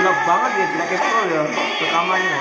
gelap banget ya, tidak ketol ya rekamannya.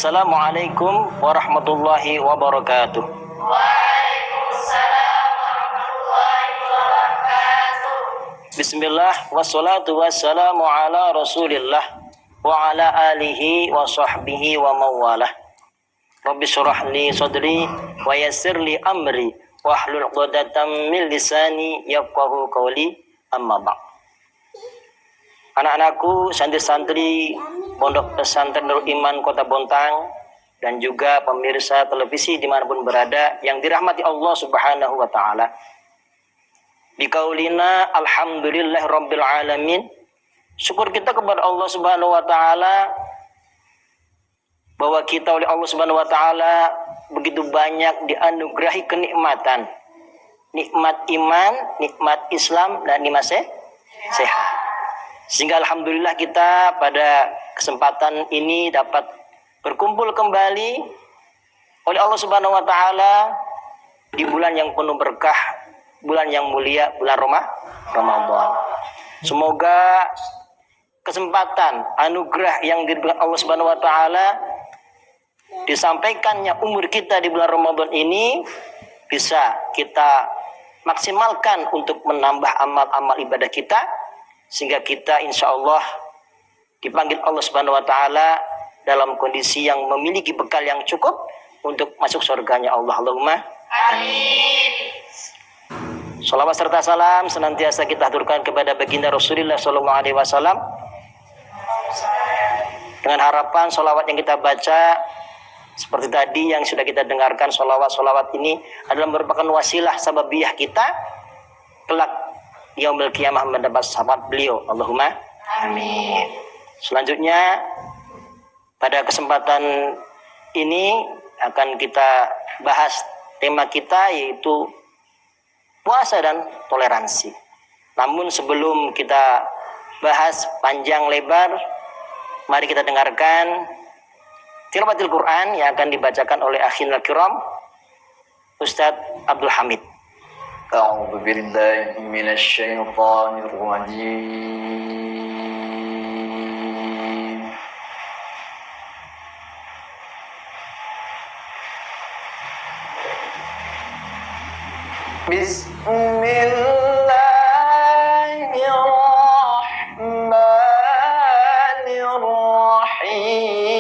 Assalamualaikum warahmatullahi wabarakatuh. Waalaikumsalam warahmatullahi wabarakatuh. Bismillah wassalatu wassalamu ala rasulillah wa ala alihi wa sahbihi wa mawalah. Rabbi syrah li sadri wa yassir li amri wahlul 'uqdatam min lisani yafqahu qawli, amma ba'd. Anak-anakku, santri-santri Pondok Pesantren Nurul Iman Kota Bontang dan juga pemirsa televisi dimanapun berada yang dirahmati Allah Subhanahu wa Ta'ala. Bikaulina alhamdulillah rabbil alamin. Syukur kita kepada Allah Subhanahu wa Ta'ala bahwa kita oleh Allah Subhanahu wa Ta'ala begitu banyak dianugerahi kenikmatan nikmat iman, nikmat Islam, dan nikmat sehat. Sehingga alhamdulillah kita pada kesempatan ini dapat berkumpul kembali oleh Allah Subhanahu wa taala di bulan yang penuh berkah, bulan yang mulia, bulan Ramadan. Semoga kesempatan, anugerah yang diberikan Allah Subhanahu wa taala disampaikannya umur kita di bulan Ramadan ini bisa kita maksimalkan untuk menambah amal-amal ibadah kita, sehingga kita insya Allah dipanggil Allah Subhanahu wa taala dalam kondisi yang memiliki bekal yang cukup untuk masuk surganya Allah. Allahumma amin. Salawat serta salam senantiasa kita haturkan kepada baginda Rasulullah sallallahu alaihi wasallam, dengan harapan salawat yang kita baca seperti tadi yang sudah kita dengarkan, salawat ini adalah merupakan wasilah sababiyah kita kelak yaumul qiyamah mendapat syafaat beliau. Allahumma amin. Selanjutnya pada kesempatan ini akan kita bahas tema kita, yaitu puasa dan toleransi. Namun sebelum kita bahas panjang lebar, mari kita dengarkan tilawatil Quran yang akan dibacakan oleh akhinal kiram Ustadz Abdul Hamid. A'udzu billahi minasy syaithanir rajim. Bismillahirrahmanirrahim.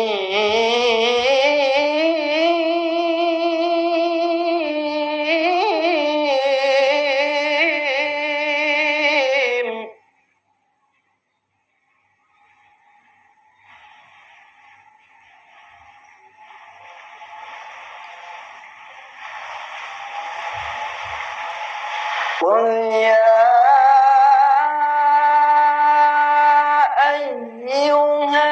قل يا أيها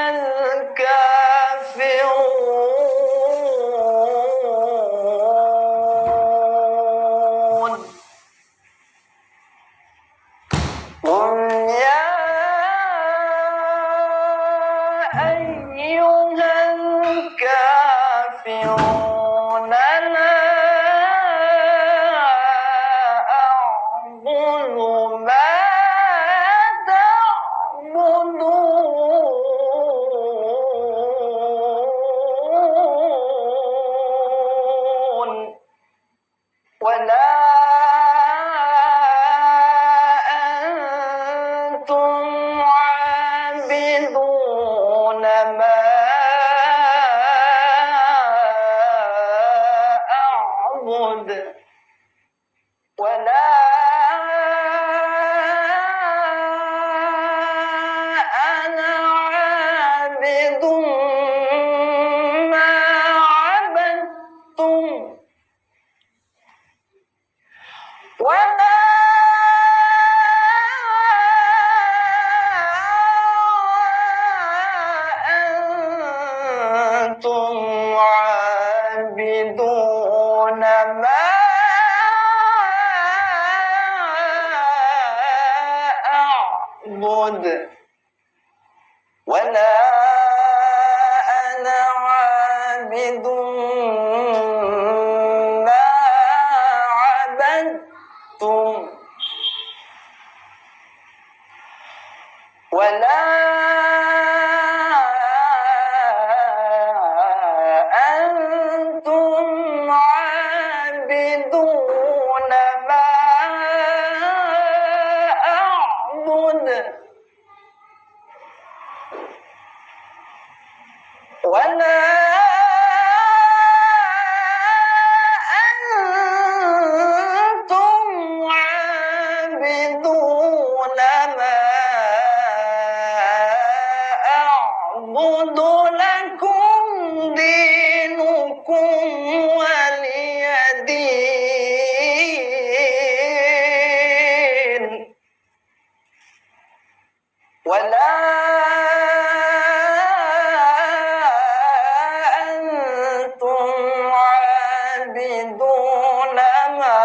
الكافرون قل يا أيها الكافرون لا أعبد ما تعبدون ولا أنتم عابدون ما أعبد ولا أنا عابد ما عبدتم ولا أنتم عابدون ما أعبد ولا أنا عابد ما عبدتم ولا أنتم عابدون ما أعبد ولا أنتم عابدون ما أعبد لكم دينكم ولي دين ولا أنتم عابدون ما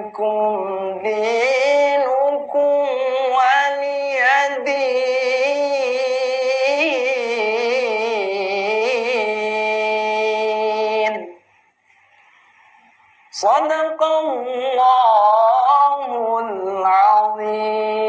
lakum dinukum waliyadin. Sadaqallahul azim.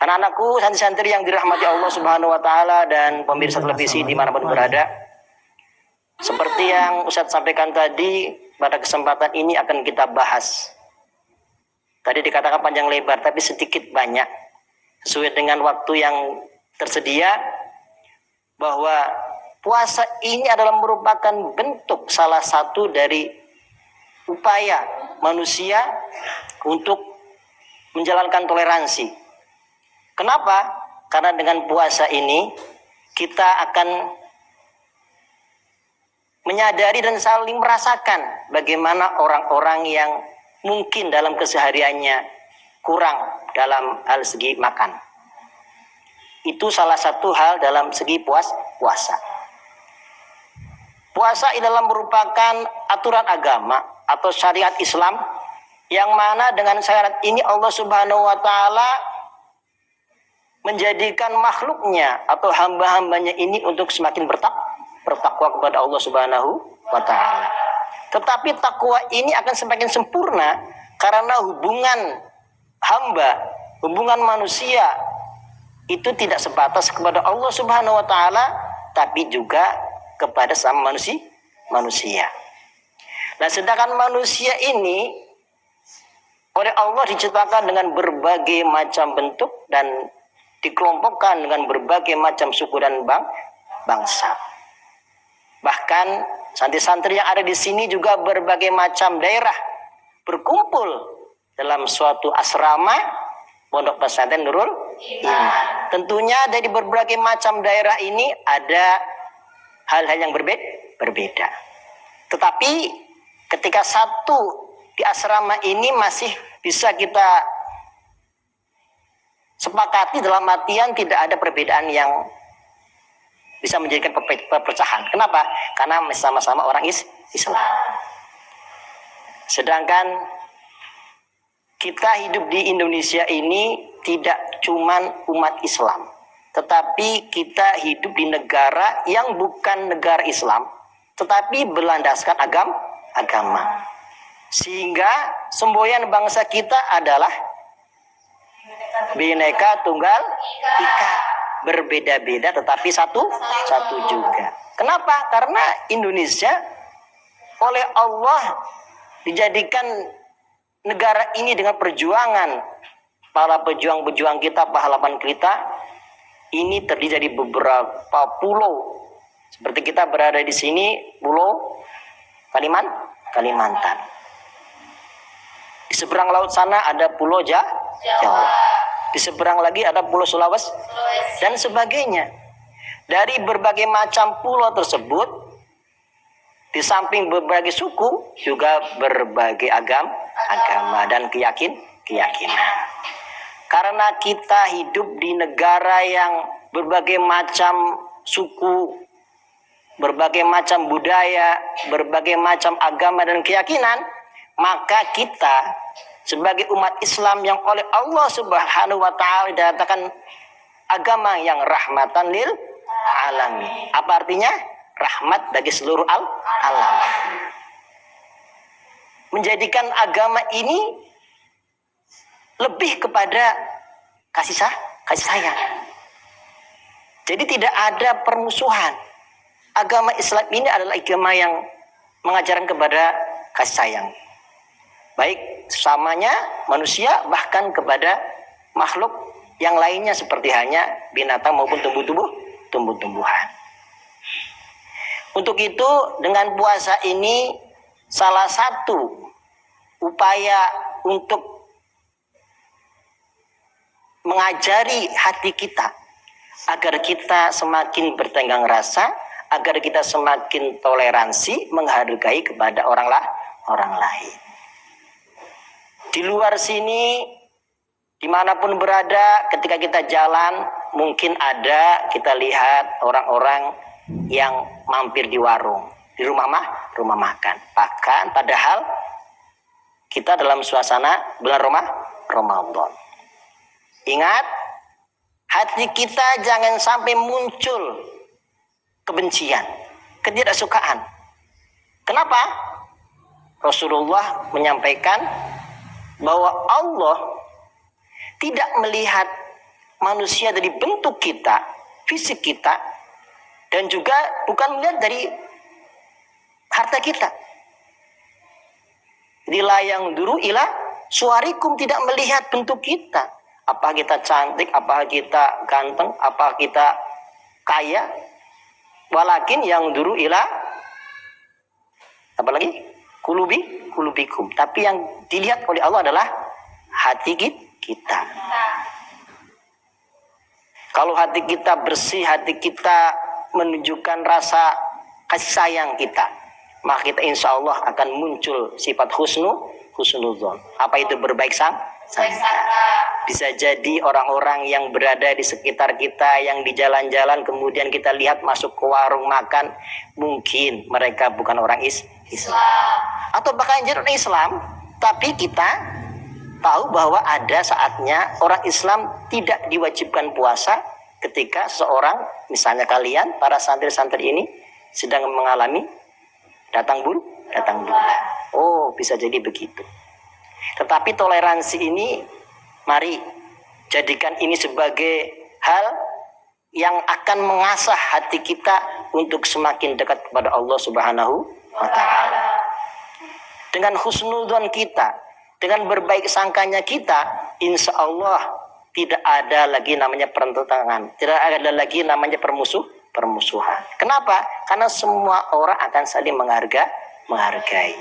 Anak-anakku, santri-santri yang dirahmati Allah Subhanahu wa taala dan pemirsa televisi dimanapun berada. Seperti yang Ustadz sampaikan tadi, pada kesempatan ini akan kita bahas. Tadi dikatakan panjang lebar, tapi sedikit banyak. Sesuai dengan waktu yang tersedia, bahwa puasa ini adalah merupakan bentuk salah satu dari upaya manusia untuk menjalankan toleransi. Kenapa? Karena dengan puasa ini kita akan menyadari dan saling merasakan bagaimana orang-orang yang mungkin dalam kesehariannya kurang dalam hal segi makan. Itu salah satu hal dalam segi puasa. Puasa adalah merupakan aturan agama atau syariat Islam yang mana dengan syarat ini Allah Subhanahu wa taala menjadikan makhluknya atau hamba-hambanya ini untuk semakin bertakwa kepada Allah Subhanahu wa taala. Tetapi takwa ini akan semakin sempurna karena hubungan hamba, hubungan manusia itu tidak sebatas kepada Allah Subhanahu wa taala, tapi juga kepada sama manusia. Nah, sedangkan manusia ini oleh Allah diciptakan dengan berbagai macam bentuk dan dikelompokkan dengan berbagai macam suku dan bangsa. Bahkan santri-santri yang ada di sini juga berbagai macam daerah berkumpul dalam suatu asrama Pondok Pesantren Nurul Iman. Tentunya dari berbagai macam daerah ini ada hal-hal yang berbeda. Tetapi ketika satu di asrama ini masih bisa kita sepakati dalam artian tidak ada perbedaan yang bisa menjadikan perpecahan. Kenapa? Karena sama-sama orang Islam. Sedangkan kita hidup di Indonesia ini tidak cuman umat Islam, tetapi kita hidup di negara yang bukan negara Islam, tetapi berlandaskan agama. Sehingga semboyan bangsa kita adalah Bhinneka Tunggal Ika, berbeda-beda tetapi satu juga. Kenapa? Karena Indonesia oleh Allah dijadikan negara ini dengan perjuangan para pejuang-pejuang kita, pahlawan kita ini terdiri dari beberapa pulau. Seperti kita berada di sini, pulau Kalimantan. Di seberang laut sana ada pulau Jawa. Di seberang lagi ada pulau Sulawesi dan sebagainya. Dari berbagai macam pulau tersebut, di samping berbagai suku, juga berbagai agama dan keyakinan. Karena kita hidup di negara yang berbagai macam suku, berbagai macam budaya, berbagai macam agama dan keyakinan, maka kita sebagai umat Islam yang oleh Allah Subhanahu wa taala dikatakan agama yang rahmatan lil alamin. Apa artinya? Rahmat bagi seluruh alam. Menjadikan agama ini lebih kepada kasih sayang. Jadi tidak ada permusuhan. Agama Islam ini adalah agama yang mengajarkan kepada kasih sayang. Baik sesamanya manusia, bahkan kepada makhluk yang lainnya seperti hanya binatang maupun tumbuh-tumbuhan. Untuk itu dengan puasa ini salah satu upaya untuk mengajari hati kita agar kita semakin bertenggang rasa, agar kita semakin toleransi, menghargai kepada orang lain. Di luar sini, dimanapun berada, ketika kita jalan, mungkin ada kita lihat orang-orang yang mampir di warung, di rumah makan. Bahkan padahal kita dalam suasana bulan Ramadan. Ingat, hati kita jangan sampai muncul kebencian, ketidaksukaan. Kenapa? Rasulullah menyampaikan bahwa Allah tidak melihat manusia dari bentuk kita, fisik kita, dan juga bukan melihat dari harta kita. Jadi layang duru ila suarikum, tidak melihat bentuk kita. Apa kita cantik, apa kita ganteng, apa kita kaya. Walakin yang duru ila apa lagi? Kulubikum. Tapi yang dilihat oleh Allah adalah hati kita. Kalau hati kita bersih, hati kita menunjukkan rasa kasih sayang kita, maka kita insya Allah akan muncul sifat husnudzon. Apa itu berbaik sangka? Bisa jadi orang-orang yang berada di sekitar kita, yang di jalan-jalan, kemudian kita lihat masuk ke warung makan, mungkin mereka bukan orang Islam. Atau bahkan jadi orang Islam, tapi kita tahu bahwa ada saatnya orang Islam tidak diwajibkan puasa ketika seorang, misalnya kalian, para santri-santri ini sedang mengalami datang bulan. Oh, bisa jadi begitu. Tetapi toleransi ini, mari jadikan ini sebagai hal yang akan mengasah hati kita untuk semakin dekat kepada Allah Subhanahu wa Ta'ala. Dengan husnudzon kita, dengan berbaik sangkanya kita, insya Allah tidak ada lagi namanya pertentangan, tidak ada lagi namanya permusuhan. Kenapa? Karena semua orang akan saling menghargai.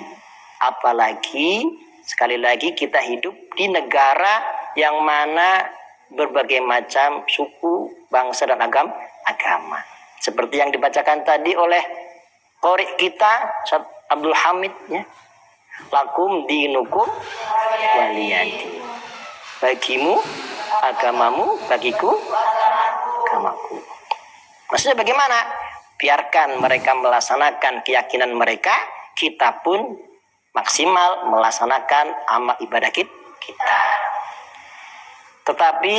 Apalagi sekali lagi kita hidup di negara yang mana berbagai macam suku, bangsa dan agama. Seperti yang dibacakan tadi oleh qori kita Ustaz Abdul Hamid, ya. Lakum dinukum waliyadi. Bagimu agamamu, bagiku agamaku. Maksudnya bagaimana? Biarkan mereka melaksanakan keyakinan mereka, kita pun maksimal melaksanakan amal ibadah kita. Tetapi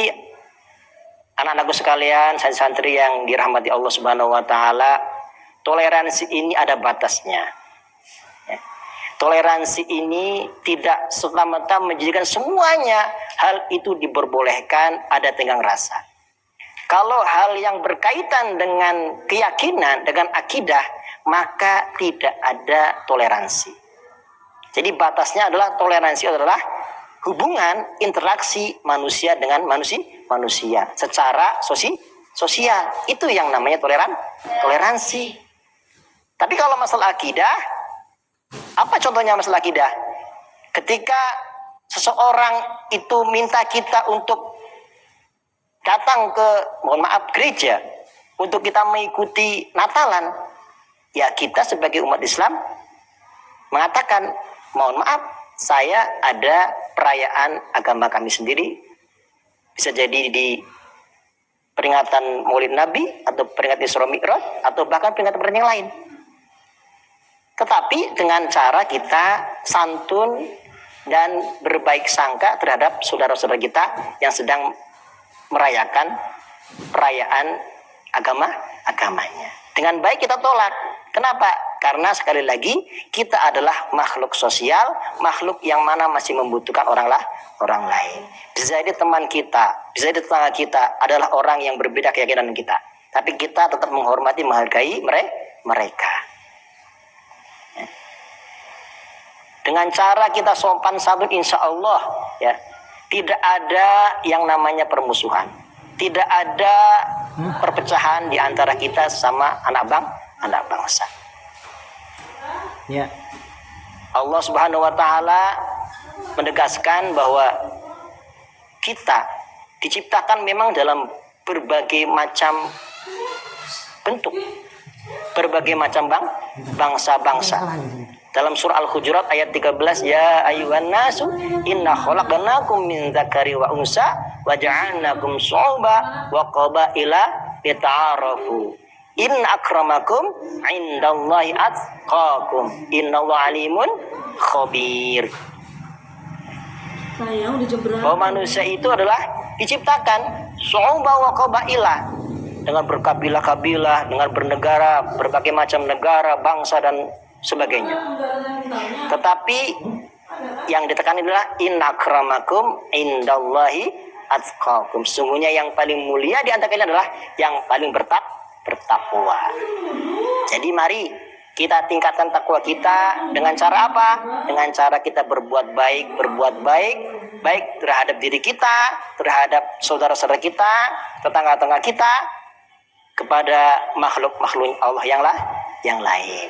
anak-anakku sekalian, santri yang dirahmati Allah Subhanahu wa Ta'ala, toleransi ini ada batasnya. Toleransi ini tidak serta-merta menjadikan semuanya hal itu diperbolehkan, ada tenggang rasa. Kalau hal yang berkaitan dengan keyakinan, dengan akidah, maka tidak ada toleransi. Jadi batasnya adalah toleransi adalah hubungan interaksi manusia dengan manusia secara sosial. Itu yang namanya toleransi. Tapi kalau masalah akidah, apa contohnya masalah akidah? Ketika seseorang itu minta kita untuk datang ke, mohon maaf, gereja untuk kita mengikuti Natalan, ya kita sebagai umat Islam mengatakan, mohon maaf, saya ada perayaan agama kami sendiri, bisa jadi di peringatan Maulid Nabi atau peringatan Isra Mi'raj atau bahkan peringatan yang lain. Tetapi dengan cara kita santun dan berbaik sangka terhadap saudara-saudara kita yang sedang merayakan perayaan agamanya. Dengan baik kita tolak. Kenapa? Karena sekali lagi kita adalah makhluk sosial, makhluk yang mana masih membutuhkan orang lain. Bisa jadi teman kita, bisa jadi tetangga kita adalah orang yang berbeda keyakinan kita, tapi kita tetap menghormati, menghargai mereka. Dengan cara kita sopan santun, insya Allah ya tidak ada yang namanya permusuhan, tidak ada perpecahan di antara kita sama anak bangsa. Ya. Allah Subhanahu wa Ta'ala menegaskan bahwa kita diciptakan memang dalam berbagai macam bentuk, berbagai macam bangsa-bangsa. Dalam surah Al-Hujurat ayat 13, ya ayyuhan nasu inna khalaqnakum min dzakari wa unsa wa ja'alnakum syu'uban wa qabaila lita'arafu. Inna akramakum indallahi atqakum. Innallaha alimun khabir. Saya udah jebrak. Bahwa manusia itu adalah diciptakan syu'uban wa qabaila, dengan berkabilah-kabilah, dengan bernegara, berbagai macam negara, bangsa dan sebagainya. Tetapi yang ditekan adalah inna akramakum indallahi atqakum. Sungguhnya yang paling mulia di antara kalian adalah yang paling bertakwa. Jadi mari kita tingkatkan takwa kita dengan cara apa? Dengan cara kita berbuat baik baik terhadap diri kita, terhadap saudara-saudara kita, tetangga-tetangga kita, kepada makhluk-makhluk Allah yang lain.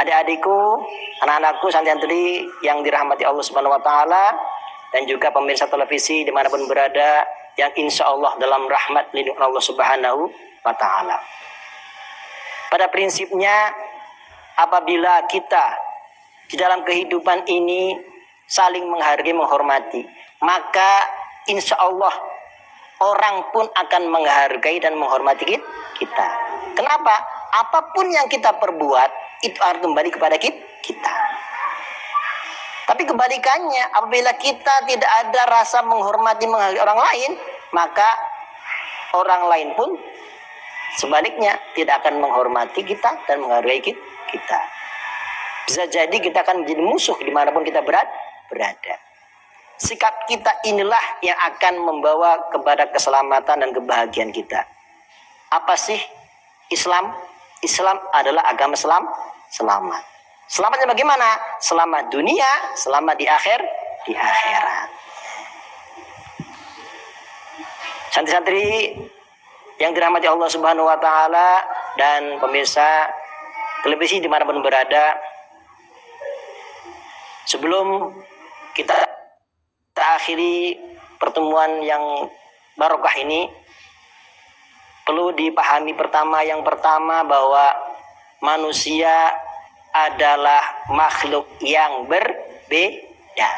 Adik-adikku, anak-anakku, santri-santri yang dirahmati Allah Subhanahu wa taala, dan juga pemirsa televisi dimanapun berada yang insya Allah dalam rahmat lindungan Allah Subhanahu wa taala. Pada prinsipnya, apabila kita di dalam kehidupan ini saling menghargai, menghormati, maka insya Allah orang pun akan menghargai dan menghormati kita. Kenapa? Apapun yang kita perbuat itu harus kembali kepada kita. Tapi kebalikannya, apabila kita tidak ada rasa menghormati, menghargai orang lain, maka orang lain pun sebaliknya tidak akan menghormati kita dan menghargai kita. Bisa jadi kita akan menjadi musuh dimanapun kita berada. Sikap kita inilah yang akan membawa kepada keselamatan dan kebahagiaan kita. Apa sih Islam? Islam adalah agama selamat. Selamatnya bagaimana? Selamat dunia, selamat di akhirat. Santri-santri yang dirahmati Allah Subhanahu wa taala dan pemirsa televisi dimanapun berada, sebelum kita akhiri pertemuan yang barokah ini, perlu dipahami yang pertama bahwa manusia adalah makhluk yang berbeda.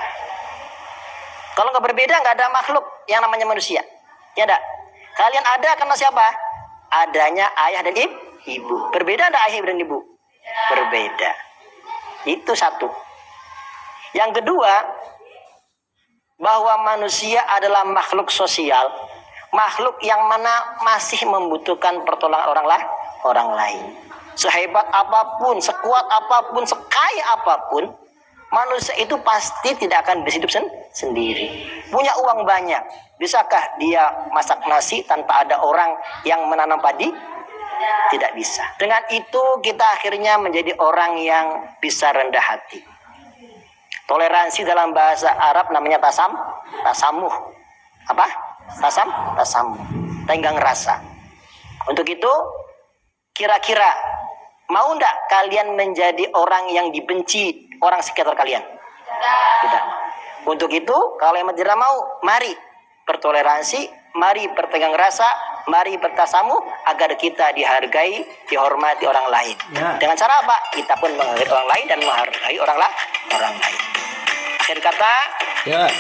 Kalau nggak berbeda, nggak ada makhluk yang namanya manusia. Ya enggak? Kalian ada karena siapa? Adanya ayah dan ibu. Berbeda enggak ayah dan ibu? Berbeda. Itu satu. Yang kedua, bahwa manusia adalah makhluk sosial, makhluk yang mana masih membutuhkan pertolongan orang lain. Sehebat apapun, sekuat apapun, sekaya apapun, manusia itu pasti tidak akan bisa hidup sendiri. Punya uang banyak, bisakah dia masak nasi tanpa ada orang yang menanam padi? Tidak bisa. Dengan itu kita akhirnya menjadi orang yang bisa rendah hati. Toleransi dalam bahasa Arab namanya tasamuh. Apa? Tasamuh. Tenggang rasa. Untuk itu, kira-kira mau enggak kalian menjadi orang yang dibenci orang sekitar kalian? Tidak. Untuk itu, kalau yang tidak mau, mari bertoleransi, mari bertenggang rasa, mari bertasamuh agar kita dihargai, dihormati orang lain. Ya. Dengan cara apa? Kita pun menghargai orang lain dan menghargai orang lain. Akhir kata, Ya.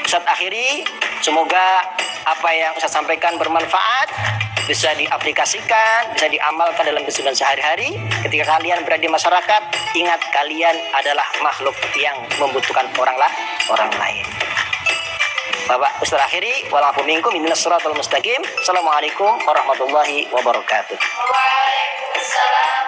Ustaz akhiri, semoga apa yang Ustaz sampaikan bermanfaat, bisa diaplikasikan, bisa diamalkan dalam kehidupan sehari-hari. Ketika kalian berada di masyarakat, ingat kalian adalah makhluk yang membutuhkan orang lain. Bapak Ustaz akhiri, walafu minkum ihdinas siratal mustaqim. Assalamualaikum warahmatullahi wabarakatuh. Waalaikumsalam.